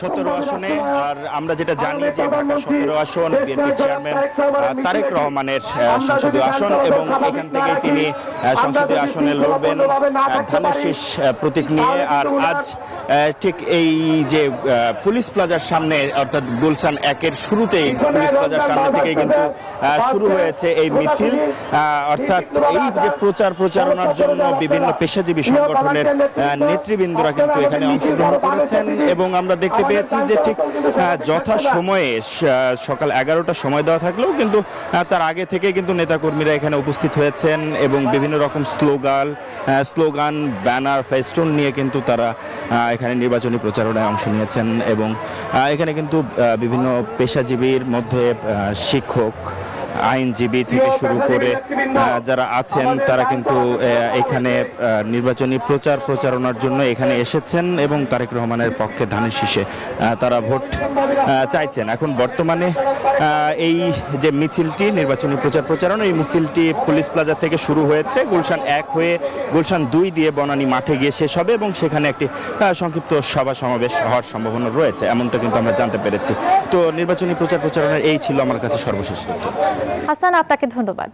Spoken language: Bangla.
17 আসনে। আর আমরা যেটা জানি যে ঢাকা 17 আসন বিএনপির চেয়ারম্যান তারেক রহমানের সংসদীয় আসন, এবং এখান থেকেই তিনি সংসদীয় আসনে লড়বেন ধানের শীষ প্রতীক নিয়ে। আর আজ ঠিক এই যে পুলিশ প্লাজার সামনে, অর্থাৎ গুলশান 1-এর শুরুতেই পুলিশ প্লাজার সামনে থেকেই কিন্তু শুরু হয়েছে এই মিছিল। অর্থাৎ এই যে প্রচারণার জন্য বিভিন্ন পেশাজীবী সংগঠনের নেতৃবৃন্দরা কিন্তু এখানে অংশগ্রহণ করেছেন, এবং আমরা দেখতে পেয়েছি যে ঠিক যথা সময়ে সকাল 11টার সময় দেওয়া থাকলেও কিন্তু তার আগে থেকে কিন্তু নেতাকর্মীরা এখানে উপস্থিত হয়েছেন, এবং বিভিন্ন রকম স্লোগান, ব্যানার, ফেস্টুন নিয়ে কিন্তু তারা এখানে নির্বাচনী প্রচারণায় অংশ নিয়েছেন। এবং এখানে কিন্তু বিভিন্ন পেশাজীবীর মধ্যে শিক্ষক, আইনজীবী থেকে শুরু করে যারা আছেন তারা কিন্তু এখানে নির্বাচনী প্রচারণার জন্য এখানে এসেছেন, এবং তারেক রহমানের পক্ষে ধানের শীষে তারা ভোট চাইছেন। এখন বর্তমানে এই যে মিছিলটি, নির্বাচনী প্রচারণা, এই মিছিলটি পুলিশ প্লাজা থেকে শুরু হয়েছে, গুলশান 1 হয়ে গুলশান 2 দিয়ে বনানী মাঠে গিয়ে শেষ হবে, এবং সেখানে একটি সংক্ষিপ্ত সভা সমাবেশ হওয়ার সম্ভাবনা রয়েছে, এমনটা কিন্তু আমরা জানতে পেরেছি। তো নির্বাচনী প্রচারণার এই ছিল আমার কাছে সর্বশেষ তথ্য। হাসান, আপনাকে ধন্যবাদ।